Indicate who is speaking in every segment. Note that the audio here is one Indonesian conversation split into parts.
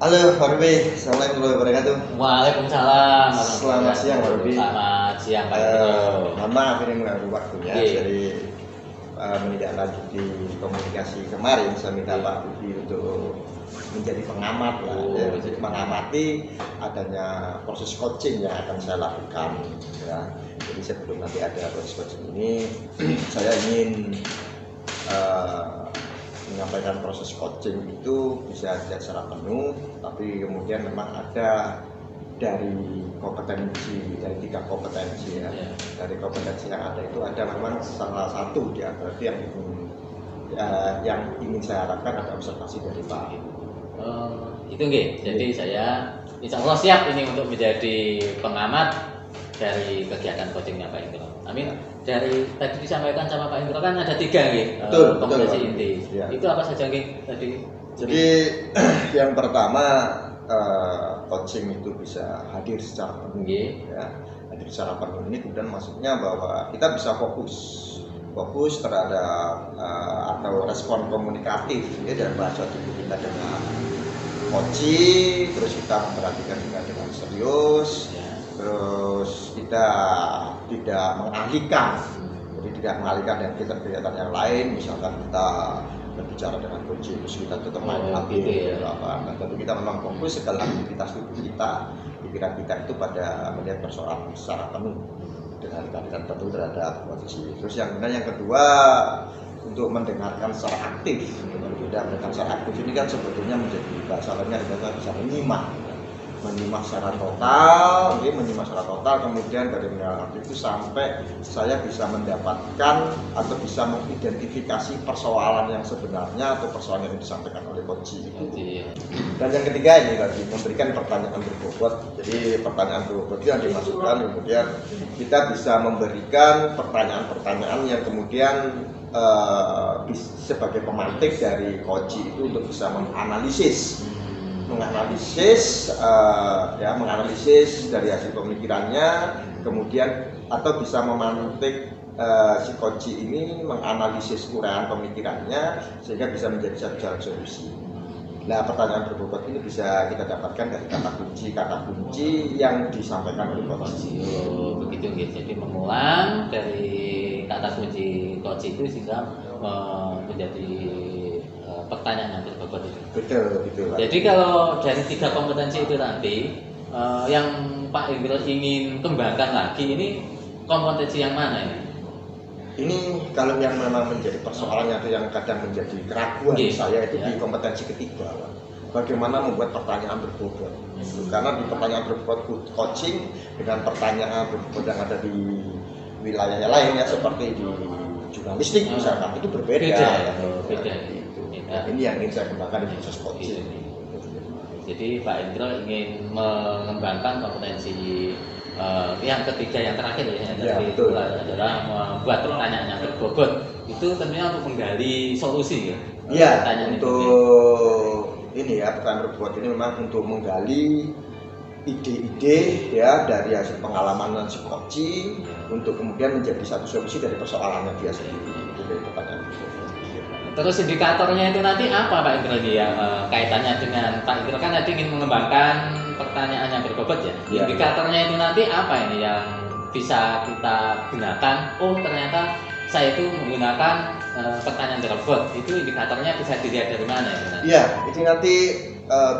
Speaker 1: Halo, Pak Ruby. Assalamualaikum warahmatullahi wabarakatuh.
Speaker 2: Waalaikumsalam.
Speaker 1: Selamat siang, Pak Ruby.
Speaker 2: Selamat siang, Pak Indro.
Speaker 1: Mohon maaf ini mengganggu waktunya.
Speaker 2: Iya.
Speaker 1: Jadi menindaklanjuti komunikasi kemarin, saya minta Pak Ruby untuk menjadi pengamat lah. Ya, jadi mengamati adanya proses coaching yang akan saya lakukan. Ya. Jadi sebelum nanti ada proses coaching ini, saya ingin menyampaikan proses coaching itu bisa tidak secara penuh, tapi kemudian memang ada dari kompetensi, dari 3 kompetensi ya. Dari kompetensi yang ada itu ada memang salah satu di antara itu yang ingin saya harapkan ada observasi dari Pak.
Speaker 2: Itu nggih. Jadi saya insya Allah siap ini untuk menjadi pengamat dari kegiatan coachingnya Pak Indro. Amin. Dari tadi disampaikan sama Pak Indro kan ada 3 nggih kompetensi inti.
Speaker 1: Ya.
Speaker 2: Itu apa saja nggih tadi?
Speaker 1: Jadi yang pertama coaching itu bisa hadir secara penuh, ya. Hadir secara penuh ini kemudian maksudnya bahwa kita bisa fokus terhadap atau respon komunikatif ya, dalam bahasa tubuh kita dengan coaching, terus kita memperhatikan dengan serius, terus kita tidak mengalihkan, jadi tidak mengalihkan dan kegiatan yang lain, misalkan kita berbicara dengan coaching terus kita tetap main HP atau apa. Nah, tentu kita memang fokus segala aktivitas tubuh kita, pikiran kita itu pada melihat persoalan secara penuh dengan kehadiran penuh terhadap kondisi. Terus yang kedua untuk mendengarkan secara aktif. Berbeda mendengarkan secara aktif ini kan sebetulnya menjadi bahasa lainnya adalah bisa menyimak secara total, kemudian dari mendengarkan aktif itu sampai saya bisa mendapatkan atau bisa mengidentifikasi persoalan yang sebenarnya atau persoalan yang disampaikan oleh coach itu. Dan yang ketiga ini lagi memberikan pertanyaan berbobot. Jadi pertanyaan berbobot yang dimasukkan, kemudian kita bisa memberikan pertanyaan-pertanyaan yang kemudian sebagai pemantik dari coach itu untuk bisa menganalisis dari hasil pemikirannya, kemudian atau bisa memantik si coach ini menganalisis uraian pemikirannya sehingga bisa menjadi satu jalan solusi. Nah, pertanyaan berbobot ini bisa kita dapatkan dari kata kunci yang disampaikan oleh coach.
Speaker 2: Begitu gitu. Jadi mengulang dari kata kunci coach itu sehingga menjadi pertanyaan yang berbobot itu.
Speaker 1: Betul.
Speaker 2: Jadi kalau dari 3 kompetensi itu nanti yang Pak Indro ingin kembangkan lagi, ini kompetensi yang mana ini?
Speaker 1: Ini kalau yang memang menjadi persoalannya itu yang kadang menjadi keraguan saya itu di kompetensi ketiga, bagaimana membuat pertanyaan berbobot. Karena di pertanyaan berbobot coaching dengan pertanyaan berbobot yang ada di wilayah lain ya seperti di jurnalistik misalkan itu berbeda. Ini yang ingin saya kembangkan di proses coaching.
Speaker 2: Jadi Pak Indro ingin mengembangkan kompetensi yang ketiga, yang terakhir adalah membuat pertanyaan yang berbobot. Itu tentunya untuk menggali solusi ya.
Speaker 1: Iya, untuk ini ya, pertanyaan berbobot ini memang untuk menggali ide-ide ya dari hasil pengalaman si coaching untuk kemudian menjadi satu solusi dari persoalannya dia sendiri. Itu dari pertanyaan berbobot.
Speaker 2: Terus indikatornya itu nanti apa Pak Indro ya? Kaitannya dengan Pak Indro kan tadi ingin mengembangkan pertanyaan yang berbobot ya. Indikatornya itu nanti apa ini yang bisa kita gunakan? Oh, ternyata saya itu menggunakan pertanyaan berbobot. Itu indikatornya bisa dilihat dari mana itu nanti?
Speaker 1: Iya, itu nanti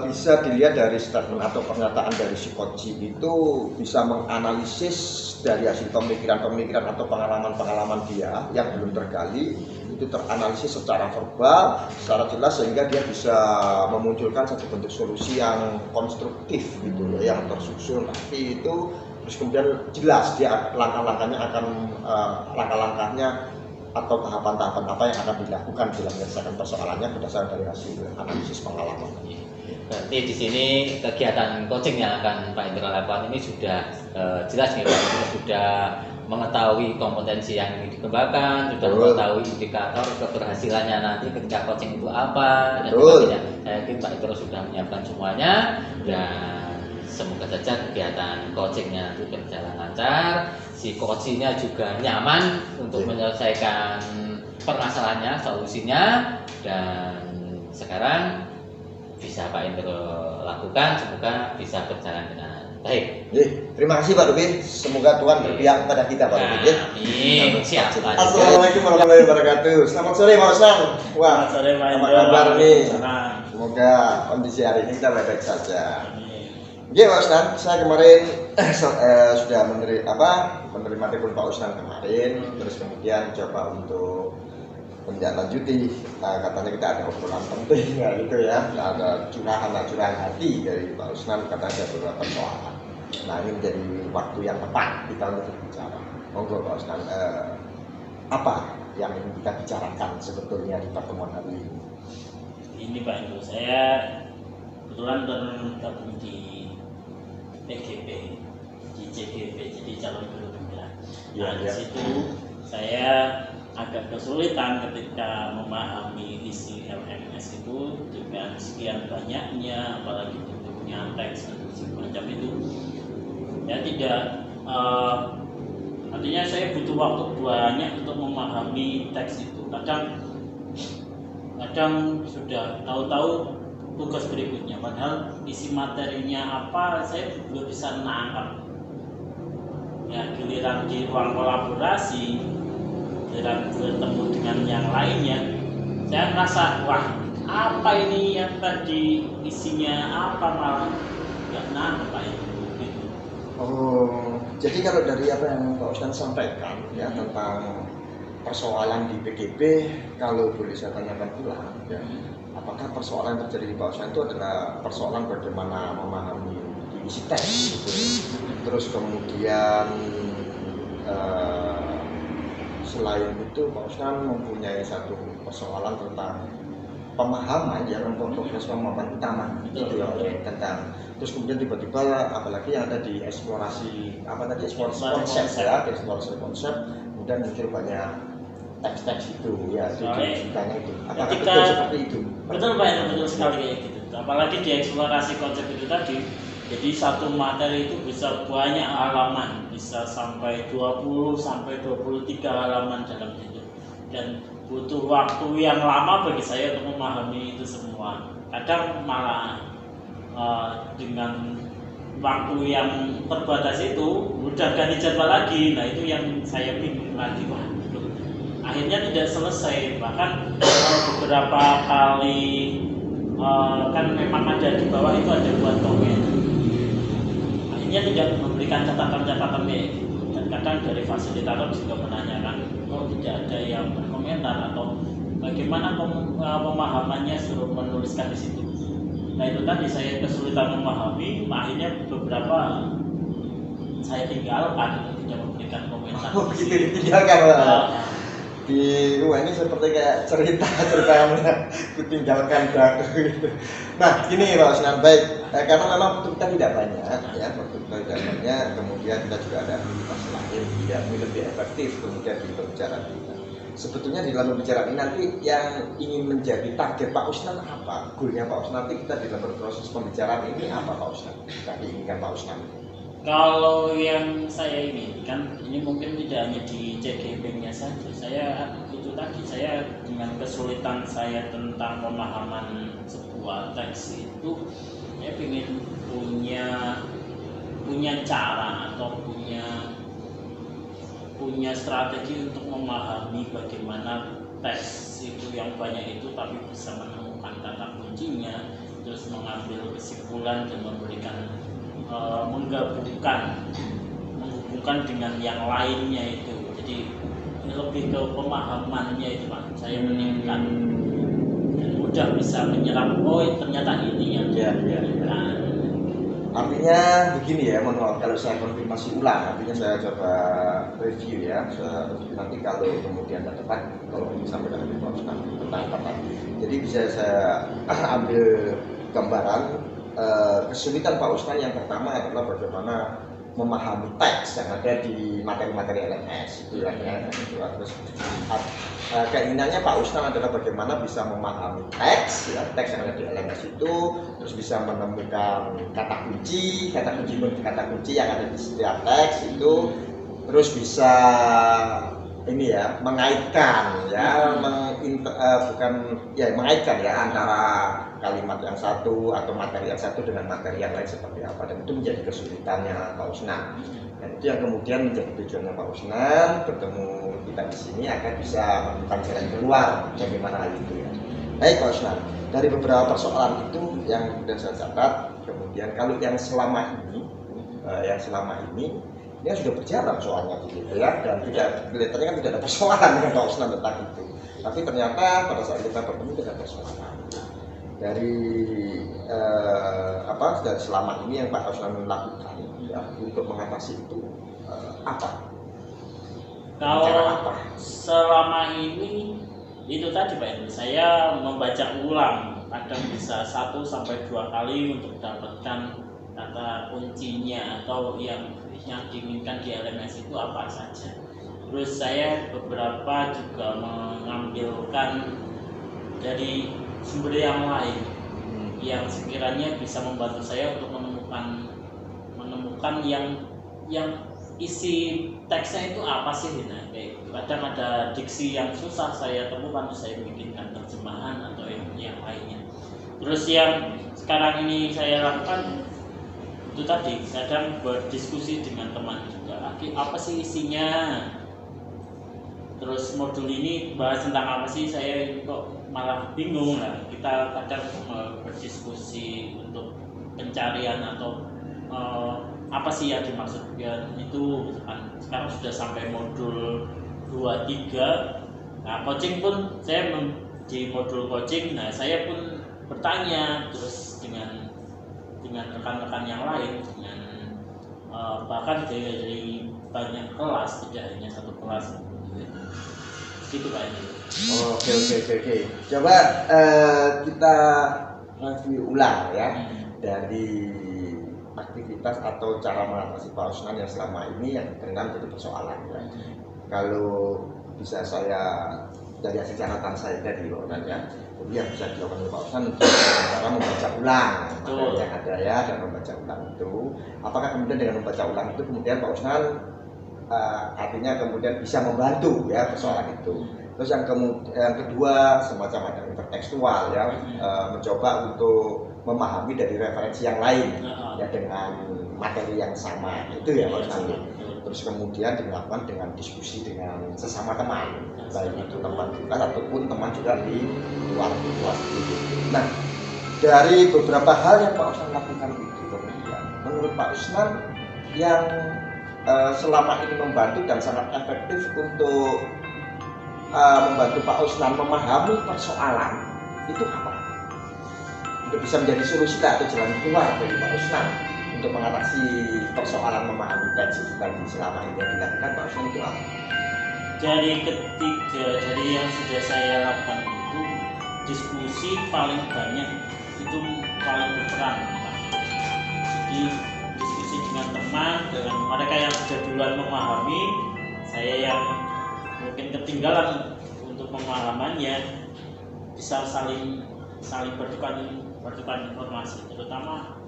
Speaker 1: bisa dilihat dari statement atau pernyataan dari si coach itu bisa menganalisis dari hasil pemikiran atau pengalaman dia yang belum tergali, itu teranalisis secara verbal, secara jelas sehingga dia bisa memunculkan satu bentuk solusi yang konstruktif gitu ya, yang tersusun tapi itu terus kemudian jelas dia langkah-langkahnya atau tahapan-tahapan apa yang akan dilakukan dalam menyelesaikan persoalannya berdasarkan dari hasil analisis pengalaman.
Speaker 2: Berarti di sini kegiatan coaching yang akan Pak Indro lakukan ini sudah jelas nih Pak Indro sudah mengetahui kompetensi yang ingin dikembangkan, sudah mengetahui indikator keberhasilannya nanti ketika coaching itu apa dan sebagainya. Saya yakin Pak Indro sudah menyiapkan semuanya dan semoga saja kegiatan coachingnya itu berjalan lancar, si coachingnya juga nyaman untuk menyelesaikan permasalahannya, solusinya, dan sekarang bisa Pak Indro lakukan, semoga bisa berjalan dengan baik.
Speaker 1: Terima kasih Pak Ruby. Semoga Tuhan berpihak pada kita Pak Ruby.
Speaker 2: Amin. Siap.
Speaker 1: Assalamualaikum warahmatullahi wabarakatuh. Selamat sore Pak Usman. Wah,
Speaker 3: Selamat sore Pak
Speaker 1: apa
Speaker 3: Indro.
Speaker 1: kabar nih?
Speaker 3: Senang.
Speaker 1: Semoga kondisi hari ini kita baik-baik saja.
Speaker 3: Amin.
Speaker 1: Oke Pak Usman, saya kemarin sudah menerima telepon Pak Usman kemarin, terus kemudian coba untuk menindaklanjuti. Katanya kita ada obrolan penting ya gitu ya, ada curahan hati dari Pak Usman, katanya ada beberapa persoalan. Nah ini menjadi waktu yang tepat kita untuk berbicara. Monggo Pak Usman, apa yang ingin kita bicarakan sebetulnya di pertemuan hari ini?
Speaker 3: Ini Pak Indro, saya kebetulan tergabung di PGP, di CGP, jadi calon guru penggerak. Nah, di situ saya agak kesulitan ketika memahami isi LMS itu dengan sekian banyaknya, apalagi bentuknya teks dan semacam itu. Ya tidak, artinya saya butuh waktu banyak untuk memahami teks itu. Kadang sudah tahu-tahu tugas berikutnya, padahal isi materinya apa saya belum bisa nangkap. Ya giliran di ruang kolaborasi, giliran bertemu dengan yang lainnya, saya merasa wah apa ini yang tadi isinya apa, malah nggak nangkep itu. Gitu.
Speaker 1: Oh, jadi kalau dari apa yang Pak Ustaz sampaikan ya tentang persoalan di PGP, kalau boleh saya tanyakan ulang ya, apakah persoalan yang terjadi di Pak Ustaz itu adalah persoalan bagaimana memahami isi teks gitu. Terus kemudian selain itu Pak Ustaz mempunyai satu persoalan tentang pemahaman ya, proses pemahaman utama itu ya tentang, terus kemudian tiba-tiba apalagi yang ada di eksplorasi konsep ya, eksplorasi konsep, kemudian muncul banyak teks-teks itu ya, ceritanya itu apakah betul seperti itu?
Speaker 3: Betul Pak, betul sekali kayak gitu. Apalagi di eksplorasi konsep itu tadi, jadi satu materi itu bisa banyak halaman, bisa sampai 20 sampai 23 halaman dalam itu, dan butuh waktu yang lama bagi saya untuk memahami itu semua. Kadang malah dengan waktu yang terbatas itu udah ganti jadwal lagi. Nah itu yang saya bingung lagi, wah akhirnya tidak selesai. Bahkan beberapa kali kan memang ada di bawah itu ada buat komen, akhirnya tidak memberikan catatan-catatan gitu. Dan kadang dari fasilitator juga menanyakan, oh tidak ada yang berkomentar atau bagaimana pemahamannya, suruh menuliskan di situ. Nah itu tadi saya kesulitan memahami, akhirnya beberapa saya tinggalkan, tidak memberikan komentar.
Speaker 1: Oh begitu ditinggalkan di ini seperti kayak cerita yang kutinggalkan daku gitu. Nah ini Pak Usman, baik karena memang waktu kita tidak banyak ya, waktu kita tidak banyak, kemudian kita juga ada aktivitas lain yang lebih efektif kemudian di pembicaraan kita. Sebetulnya di dalam pembicaraan ini nanti yang ingin menjadi target Pak Usman apa? Goalnya Pak Usman nanti kita di dalam proses pembicaraan ini apa Pak Usman? Kita inginkan Pak Usman.
Speaker 3: Kalau yang saya inginkan, ini mungkin tidak hanya di CGP-nya saja. Saya itu tadi, saya dengan kesulitan saya tentang pemahaman sebuah teks itu, saya ingin punya cara atau punya strategi untuk memahami bagaimana teks itu yang banyak itu, tapi bisa menemukan kata kuncinya, terus mengambil kesimpulan dan memberikan menghubungkan dengan yang lainnya itu. Jadi lebih ke pemahamannya itu Pak, saya meningkat dan mudah bisa menyerap, oh ternyata ini yang
Speaker 1: Nah, artinya begini ya, mohon maaf kalau saya konfirmasi ulang, artinya saya coba review ya, nanti kalau kemudian tepat, kalau sampai dengan tentang tepat, jadi bisa saya ambil gambaran. Kesulitan Pak Usman yang pertama adalah bagaimana memahami teks yang ada di materi-materi LMS itu ya. Terus keinginannya Pak Usman adalah bagaimana bisa memahami teks ya, teks yang ada di LMS itu, terus bisa menemukan kata kunci yang ada di setiap teks itu, terus bisa ini ya mengaitkan ya bukan ya mengaitkan ya antara kalimat yang satu atau materi yang satu dengan materi yang lain seperti apa, dan itu menjadi kesulitannya Pak Usnan, dan itu yang kemudian menjadi tujuannya Pak Usnan bertemu kita di sini agar bisa menemukan jalan keluar bagaimana hal itu ya. Baik Pak Usnan, dari beberapa persoalan itu yang sudah saya catat, kemudian kalau yang selama ini dia sudah berjalan soalnya gitu ya, dan tidak kelihatannya kan tidak ada persoalan dengan Pak Usnan tentang itu, tapi ternyata pada saat kita bertemu tidak ada persoalan dari dari selama ini yang Pak Usnan lakukan ya, untuk mengatasi itu apa?
Speaker 3: Kalau selama ini itu tadi Pak Hendro, saya membaca ulang kadang bisa 1 sampai 2 kali untuk dapatkan kata kuncinya atau yang diinginkan di LMS itu apa saja. Terus saya beberapa juga mengambilkan dari sumber yang lain yang sekiranya bisa membantu saya untuk menemukan yang isi teksnya itu apa sih. Nah, kadang ada diksi yang susah saya temukan, saya bikinkan terjemahan atau yang lainnya. Terus yang sekarang ini saya lakukan itu tadi, kadang berdiskusi dengan teman juga, apa sih isinya, terus modul ini bahas tentang apa sih, saya kok malah bingung lah. Kita kadang berdiskusi untuk pencarian atau apa sih yang dimaksud ya, itu kan sekarang sudah sampai modul 2-3. Nah, coaching pun saya di modul coaching, nah saya pun bertanya terus dengan rekan-rekan yang lain, dengan bahkan dari banyak kelas, tidak hanya satu kelas gitu Pak.
Speaker 1: Oke. Coba kita review ulang ya dari aktivitas atau cara mengatasi Pak Usnan yang selama ini yang terkena menjadi persoalan ya. Kalau bisa saya dari hasil catatan saya tadi ya, jadi yang bisa dilakukan oleh Pak Usnan untuk cara membaca ulang materi yang ada ya, dan membaca ulang itu, apakah kemudian dengan membaca ulang itu kemudian Pak Usnan artinya kemudian bisa membantu ya persoalan itu. Terus yang kedua semacam ada intertekstual ya, mencoba untuk memahami dari referensi yang lain ya dengan materi yang sama itu ya Pak Usnan. Terus kemudian dilakukan dengan diskusi dengan sesama teman, baik itu teman kita ataupun teman juga di luar kelas itu. Nah, dari beberapa hal yang Pak Usnan lakukan itu kemudian menurut Pak Usnan yang selama ini membantu dan sangat efektif untuk membantu Pak Usnan memahami persoalan itu apa? Untuk bisa menjadi solusi atau jalan keluar dari Pak Usnan untuk mengatasi persoalan memahami teks tadi selama ini yang dilakukan Pak Usnan itu apa?
Speaker 3: Dari yang sudah saya lakukan itu, diskusi paling banyak itu paling berperan. Jadi diskusi dengan teman, dengan mereka yang sudah duluan memahami, saya yang mungkin ketinggalan untuk pemahamannya, bisa saling bertukar informasi, terutama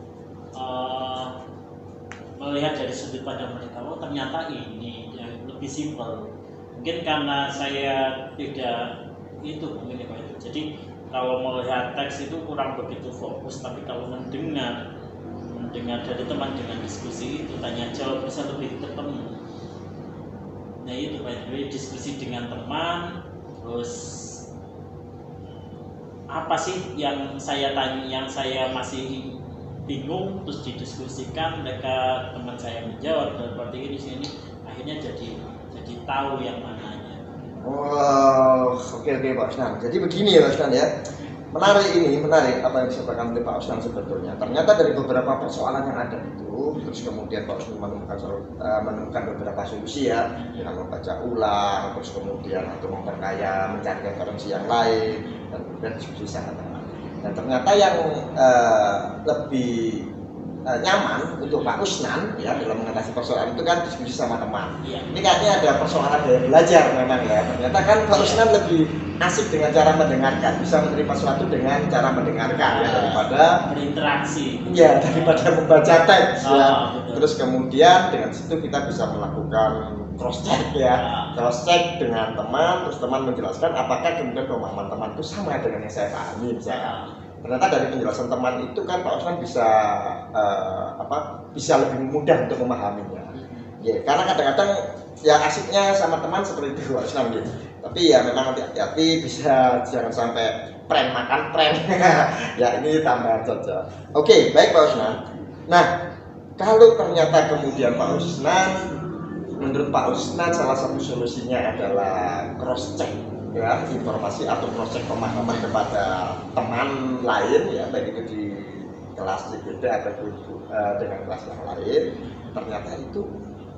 Speaker 3: melihat dari sudut pandang mereka. Oh ternyata ini yang lebih simpel. Mungkin karena saya tidak itu mungkin ya, itu. Jadi kalau melihat teks itu kurang begitu fokus, tapi kalau mendengar dari teman dengan diskusi itu tanya jawab bisa lebih ketemu. Nah itu Pak, diskusi dengan teman, terus apa sih yang saya tanya, yang saya masih bingung, terus didiskusikan, mereka teman saya menjawab, dan berarti di sini akhirnya jadi tahu yang mananya.
Speaker 1: Oke Pak Usnan. Jadi begini ya Pak Usnan ya. Menarik apa yang disampaikan oleh Pak Usnan sebetulnya. Ternyata dari beberapa persoalan yang ada itu, terus kemudian Pak Usnan menemukan beberapa solusi ya, dengan membaca ulang, terus kemudian untuk memperkaya, mencari referensi yang lain, dan kemudian diskusi sama teman. Dan ternyata yang lebih nyaman untuk Pak Usnan ya dalam mengatasi persoalan itu kan diskusi sama teman.
Speaker 3: Iya.
Speaker 1: Ini kayaknya ada persoalan dari belajar memang ya. Ternyata kan Pak Usnan lebih asik dengan cara mendengarkan, bisa menerima sesuatu dengan cara mendengarkan ya, daripada
Speaker 3: berinteraksi.
Speaker 1: Ya, daripada membaca teks ya.
Speaker 3: Betul.
Speaker 1: Terus kemudian dengan situ kita bisa melakukan cross check ya, cross check dengan teman, terus teman menjelaskan apakah kemudian pemahaman teman itu sama dengan yang saya pahami misalkan. Ternyata dari penjelasan teman itu kan Pak Osman bisa bisa lebih mudah untuk memahaminya. Ya, karena kadang-kadang ya asiknya sama teman seperti itu Pak Osman gitu. Tapi ya memang hati-hati, bisa jangan sampai prank makan prank. Ya ini tambahan saja. Oke, baik Pak Osman. Nah, kalau ternyata kemudian Pak Osman, menurut Pak Osman salah satu solusinya adalah cross check ya informasi atau cross check pemahaman kepada teman lain ya, baik itu di kelas berbeda ataupun dengan kelas yang lain, ternyata itu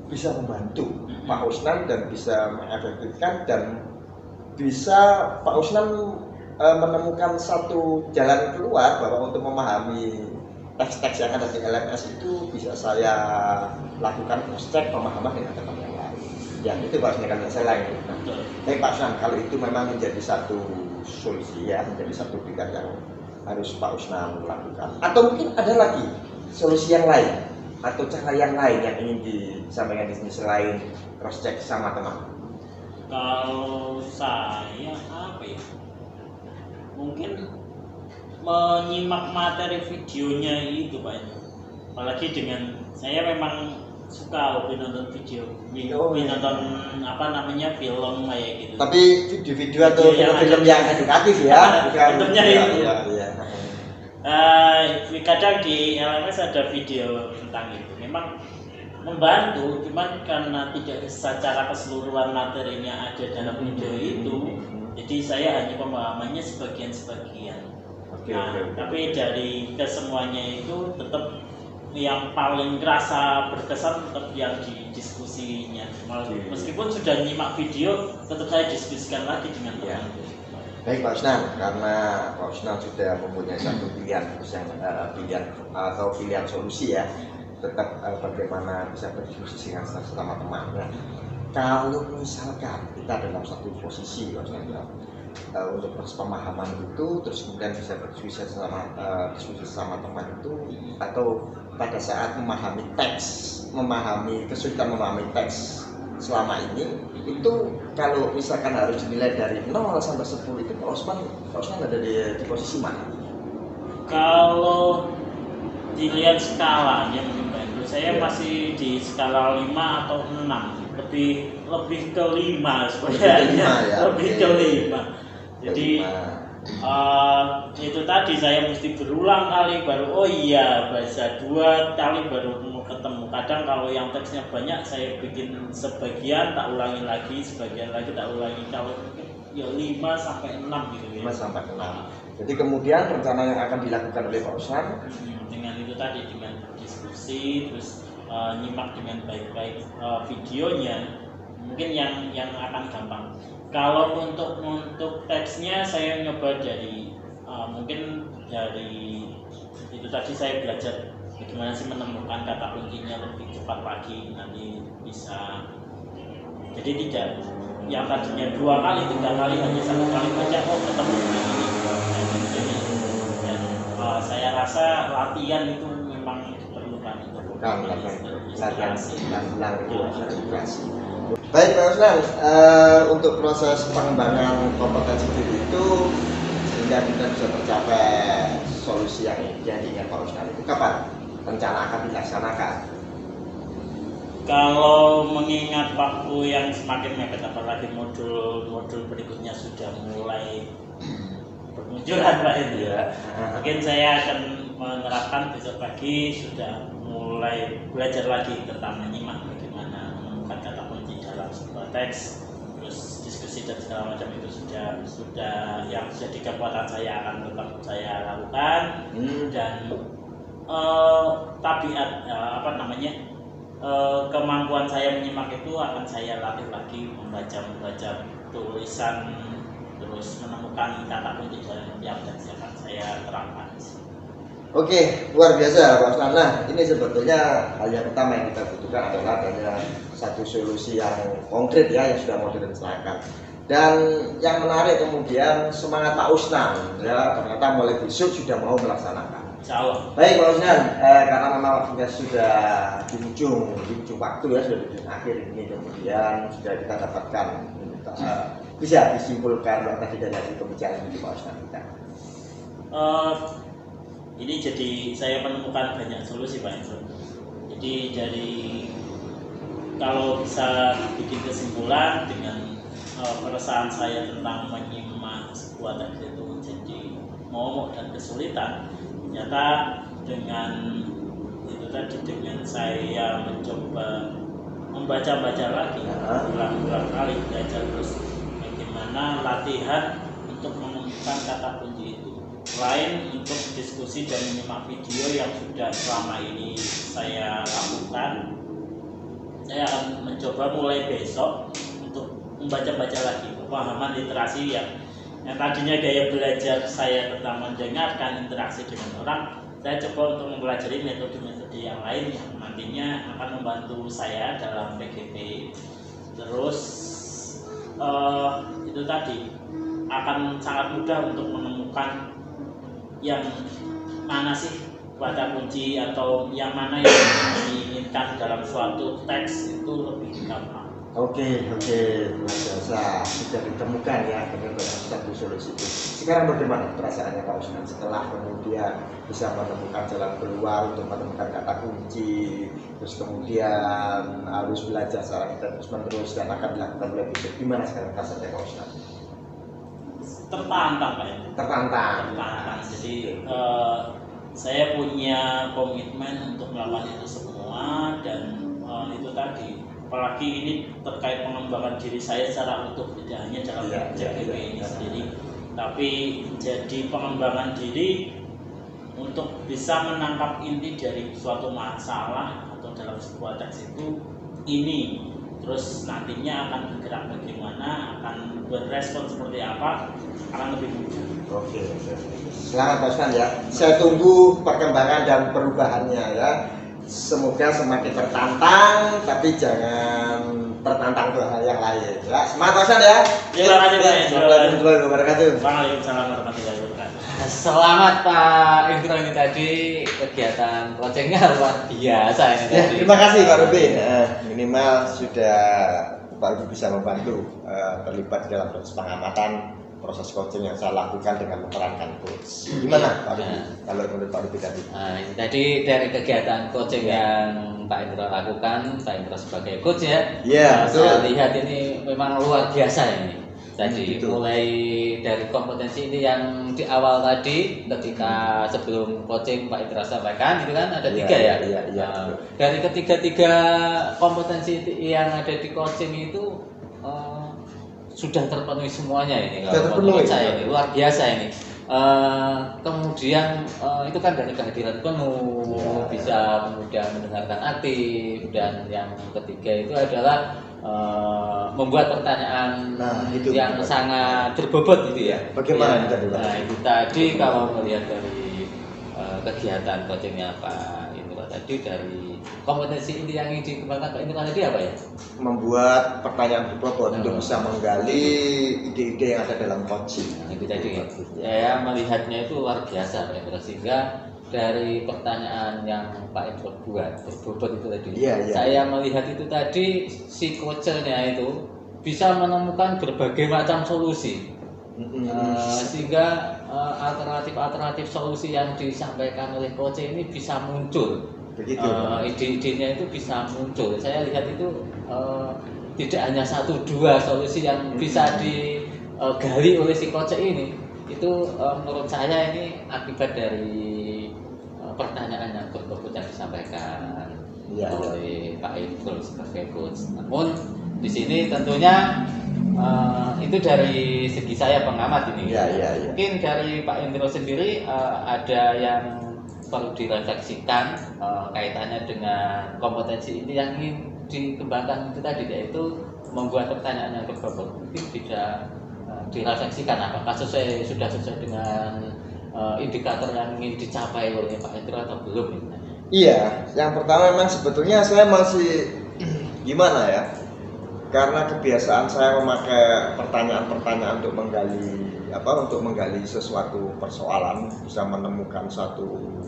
Speaker 1: bisa membantu Pak Osman dan bisa mengefektifkan dan bisa Pak Osman menemukan satu jalan keluar bahwa untuk memahami teks-teks yang ada di LMS itu bisa saya lakukan cross check pemahaman dengan teman yang lain. Ya itu Pak Osman kan saya lain. Tapi Pak Osman kalau itu memang menjadi satu solusi ya, menjadi satu pilihan yang harus Pak Osman lakukan. Atau mungkin ada lagi solusi yang lain atau cara yang lain yang ingin disampaikan di sini selain cross check sama teman.
Speaker 3: Kalau saya apa ya? Mungkin menyimak materi videonya itu Pak. Apalagi dengan saya memang suka hobi nonton video, hobi nonton film kayak gitu.
Speaker 1: Tapi video-video atau film yang edukatif ya,
Speaker 3: bentuknya itu.
Speaker 1: Ya.
Speaker 3: Kadang di LMS ada video tentang itu. Memang membantu, cuman karena tidak secara keseluruhan materinya ada dalam video itu, jadi saya hanya pemahamannya sebagian-sebagian. Tapi dari kesemuanya itu tetap yang paling kerasa berkesan tetap yang di diskusinya. Meskipun sudah nyimak video, tetap saya diskusikan lagi dengan teman.
Speaker 1: Baik Pak Osman, karena Pak Osman sudah mempunyai satu pilihan solusi ya, tetap bagaimana bisa berdiskusi dengan sesama teman. Nah, kalau misalkan kita dalam satu posisi Pak Osman ya, untuk proses pemahaman itu, terus kemudian bisa berdiskusi sama teman itu, atau pada saat memahami teks, kesulitan memahami teks selama ini, itu kalau misalkan harus dinilai dari 0 sampai 10 itu Pak Osman ada di posisi mana?
Speaker 3: Kalau dilihat skalanya mungkin saya masih di skala 5 atau 6, lebih ke 5 sebenarnya. Lebih ke 5. Jadi itu tadi saya mesti berulang kali baru baca 2 kali baru ketemu. Kadang kalau yang teksnya banyak saya bikin sebagian tak ulangi lagi, sebagian lagi tak ulangi. Kalau ya 5 sampai 6 gitu ya.
Speaker 1: 5 sampai 6. Jadi kemudian rencana yang akan dilakukan oleh Pak Osman
Speaker 3: dengan itu tadi, dengan berdiskusi, terus nyimak dengan baik-baik videonya, mungkin yang akan gampang. Kalau untuk teksnya saya nyoba dari mungkin dari itu tadi saya belajar bagaimana sih menemukan kata kuncinya lebih cepat lagi, nanti bisa jadi tidak yang tadinya 2 kali 3 kali hanya 1 kali baca ketemu ini. Dan saya rasa latihan itu memang diperlukan untuk
Speaker 1: latihan. Baik Pak Osman, untuk proses pengembangan kompetensi diri itu sehingga kita bisa tercapai solusi yang diinginkan Pak Osman itu kapan rencana akan dilaksanakan?
Speaker 3: Kalau mengingat waktu yang semakin mepet, apalagi modul berikutnya sudah mulai bermunculan Pak itu ya. Mungkin saya akan menerapkan besok pagi sudah mulai belajar lagi tentang menyimak bagaimana menemukan kata kunci dalam sebuah teks, terus diskusi dan segala macam itu sudah yang jadi kekuatan saya akan tetap saya lakukan. Dan tabiat kemampuan saya menyimak itu akan saya latih lagi, membaca tulisan, terus menemukan kata kunci dalam tiap teks yang akan saya terapkan.
Speaker 1: Oke, luar biasa Pak Osman. Nah, ini sebetulnya hal yang pertama yang kita butuhkan adalah adanya satu solusi yang konkret ya, yang sudah mau direncanakan. Dan yang menarik kemudian semangat Pak Osman ya, ternyata mulai besok sudah mau melaksanakan.
Speaker 3: Insya Allah.
Speaker 1: Baik Pak Usnan, karena memang waktunya sudah di ujung waktu ya, sudah di ujung akhir ini, kemudian sudah kita dapatkan bisa disimpulkan yang tadi dari pembicaraan ini Pak Usnan kita.
Speaker 3: Ini jadi saya menemukan banyak solusi Pak Indro. Jadi dari kalau bisa bikin kesimpulan dengan keresahan saya tentang menyimak sebuah teks itu jadi momok dan kesulitan, ternyata dengan itu tadi, dengan saya mencoba membaca-baca lagi berulang-ulang kali, belajar terus bagaimana latihan untuk menemukan kata kunci itu. Selain untuk diskusi dan menyimak video yang sudah selama ini saya lakukan, saya akan mencoba mulai besok untuk membaca-baca lagi pemahaman literasi yang tadinya gaya belajar saya tentang mendengarkan interaksi dengan orang. Saya coba untuk mempelajari metode-metode yang lain yang nantinya akan membantu saya dalam PGP. Terus itu tadi akan sangat mudah untuk menemukan yang mana sih kata kunci atau yang mana yang diinginkan dalam suatu teks itu lebih gampang.
Speaker 1: Oke, luar biasa, sudah ditemukan ya dengan satu solusi itu. Sekarang bagaimana perasaannya Pak Usnan setelah kemudian bisa menemukan jalan keluar untuk menemukan kata kunci, terus kemudian harus belajar secara terus-menerus dan akan dilakukan oleh besok. Gimana sekarang rasanya Pak Usnan?
Speaker 3: Tertantang Pak ya.
Speaker 1: Tertantang.
Speaker 3: Jadi saya punya komitmen untuk melakukan itu semua dan itu tadi. Apalagi ini terkait pengembangan diri saya secara utuh, tidak hanya dalam PGP ini sendiri, tapi jadi pengembangan diri untuk bisa menangkap inti dari suatu masalah atau dalam sebuah teks itu ini. Terus nantinya akan bergerak bagaimana, akan berespon seperti apa, akan lebih mudah.
Speaker 1: Oke. Selamat Pak Usnan ya. Saya tunggu perkembangan dan perubahannya ya. Semoga semakin tertantang, tapi jangan tertantang ke hal yang lain. Ya, semangat Pak Usnan ya.
Speaker 3: Terima kasih Pak.
Speaker 1: Warahmatullahi wabarakatuh.
Speaker 3: Waalaikumsalam warahmatullahi wabarakatuh.
Speaker 2: Selamat Pak Indro, ini tadi kegiatan coachingnya luar biasa ini
Speaker 1: Ya,
Speaker 2: tadi.
Speaker 1: terima kasih Pak Ruby. Minimal sudah Pak Ruby bisa membantu terlibat dalam proses pengamatan proses coaching yang saya lakukan dengan memerankan coach. Gimana Pak Ruby? Kalau menurut Pak Ruby tadi?
Speaker 2: Nah, ini tadi dari kegiatan coaching yang Pak Indro lakukan, Pak Indro sebagai coach ya.
Speaker 1: Iya, betul.
Speaker 2: Saya lihat ini memang luar biasa ini. Tadi
Speaker 1: Betul.
Speaker 2: mulai dari kompetensi ini yang di awal tadi ketika sebelum coaching Pak Indra sampaikan itu kan ada tiga ya.
Speaker 1: Iya.
Speaker 2: Dari ketiga kompetensi yang ada di coaching itu sudah terpenuhi semuanya ini.
Speaker 1: Sudah
Speaker 2: Kalau menurut
Speaker 1: terpenuhi.
Speaker 2: saya ini luar biasa ini. Kemudian itu kan dari kehadiran penuh, bisa kemudian mendengarkan aktif, dan yang ketiga itu adalah membuat pertanyaan
Speaker 1: itu
Speaker 2: yang sangat berbobot gitu ya.
Speaker 1: Bagaimana
Speaker 2: Ya,
Speaker 1: tadi, Pak?
Speaker 2: Nah itu tadi kalau melihat dari kegiatan coachingnya Pak Indra tadi, dari kompetensi inti yang ingin dikembangkan Pak Indra tadi apa ya?
Speaker 1: Membuat pertanyaan berbobot untuk bisa menggali ide-ide yang ada dalam coaching.
Speaker 2: Nah, itu tadi saya melihatnya itu luar biasa Pak Indra, sehingga dari pertanyaan yang Pak Indro buat berbobot itu tadi, saya melihat itu tadi si coachnya itu bisa menemukan berbagai macam solusi, sehingga alternatif solusi yang disampaikan oleh coach ini bisa muncul.
Speaker 1: Begitu.
Speaker 2: Ide-idenya itu bisa muncul. Saya lihat itu tidak hanya 1-2 solusi yang bisa digali oleh si coach ini. Itu menurut saya ini akibat dari pertanyaan yang berbobot yang disampaikan oleh Pak Indro sebagai coach. Namun di sini tentunya itu dari segi saya pengamat ini. Mungkin dari Pak Indro sendiri ada yang perlu direfleksikan kaitannya dengan kompetensi ini yang ingin dikembangkan itu tadi, yaitu membuat pertanyaan yang berbobot. Mungkin bisa direfleksikan apakah sudah sesuai dengan indikator yang ingin dicapai oleh Pak Indro atau belum?
Speaker 1: Iya, yang pertama memang sebetulnya saya masih gimana ya, Karena kebiasaan saya memakai pertanyaan-pertanyaan untuk menggali sesuatu persoalan, bisa menemukan satu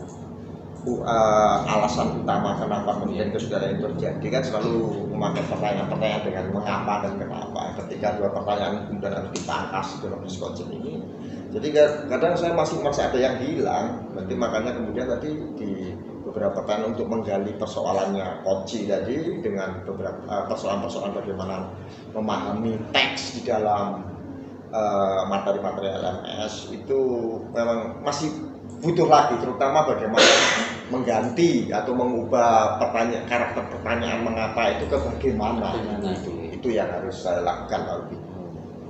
Speaker 1: alasan utama kenapa kemudian kesulitan itu terjadi, kan selalu memakai pertanyaan-pertanyaan dengan mengapa dan kenapa. Ketika dua pertanyaan kemudian harus dipangkas dalam diskusi ini, jadi kadang saya masih ada yang hilang. Berarti makanya kemudian tadi di beberapa pertanyaan untuk menggali persoalannya Koci tadi dengan beberapa persoalan-persoalan bagaimana memahami teks di dalam materi-materi LMS itu memang masih butuh lagi, terutama bagaimana mengganti atau mengubah karakter pertanyaan mengapa itu ke bagaimana. Itu yang harus saya lakukan, Pak Ubi.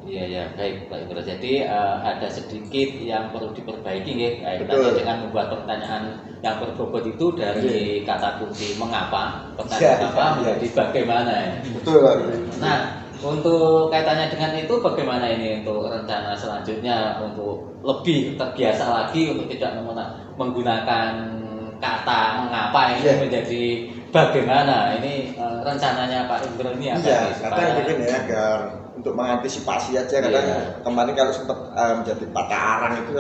Speaker 2: Iya ya, baik Pak Indra. Jadi ada sedikit yang perlu diperbaiki ya, kaitannya dengan membuat pertanyaan yang berbobot itu dari kata kunci mengapa, pertanyaan apa menjadi bagaimana ya.
Speaker 1: Betul, Pak.
Speaker 2: Nah, untuk kaitannya dengan itu bagaimana ini untuk rencana selanjutnya untuk lebih terbiasa lagi untuk tidak menggunakan kata mengapa ini menjadi bagaimana, ini rencananya Pak Indra ini apa?
Speaker 1: Iya, kadang begini ya, agar untuk mengantisipasi aja kadang kemarin kalau sempat menjadi patah arang itu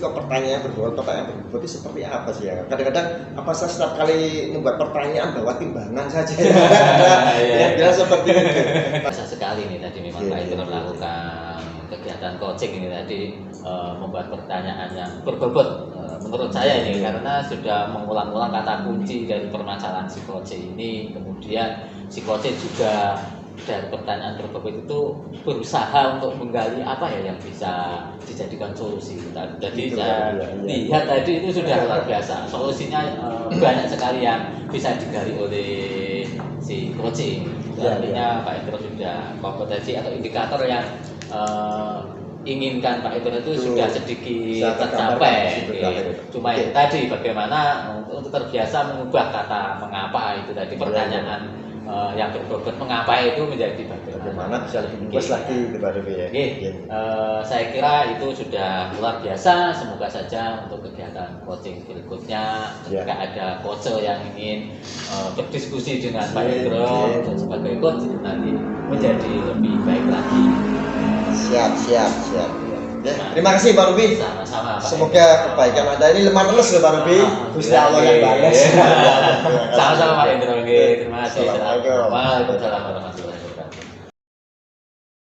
Speaker 1: kok pertanyaan berbobot itu seperti apa sih ya? Kadang-kadang apa saya setiap kali membuat pertanyaan bawa timbangan saja ya seperti itu.
Speaker 2: Biasa sekali nih tadi memang Pak Indra melakukan kegiatan coaching ini tadi membuat pertanyaan yang berbobot menurut saya ini karena sudah mengulang-ulang kata kunci dari permasalahan si coaching ini, kemudian si coaching juga dari pertanyaan berbobot itu berusaha untuk menggali apa ya yang bisa dijadikan solusi. Jadi saya lihat tadi itu sudah luar biasa, solusinya banyak sekali yang bisa digali oleh si coaching. Artinya Pak Indra sudah kompetensi atau indikator yang inginkan Pak Indra itu sudah sedikit tercapai. Cuma itu tadi bagaimana untuk terbiasa mengubah kata mengapa itu tadi pertanyaan yang berbobot mengapa itu menjadi
Speaker 1: bagaimana bisa lebih luas lagi daripada ya.
Speaker 2: Saya kira itu sudah luar biasa. Semoga saja untuk kegiatan coaching berikutnya jika ada coach yang ingin berdiskusi dengan Pak Indra untuk sebagai coach nanti menjadi lebih baik lagi.
Speaker 1: Siap. Ya, terima kasih Pak Ruby.
Speaker 2: Sama-sama.
Speaker 1: Semoga kebaikan Anda ini lemah terus ya Pak Ruby. Gusti Allah yang balas.
Speaker 2: Sama-sama Pak Indra. Terima kasih.
Speaker 1: Assalamualaikum.
Speaker 2: Waalaikumsalam warahmatullahi wabarakatuh.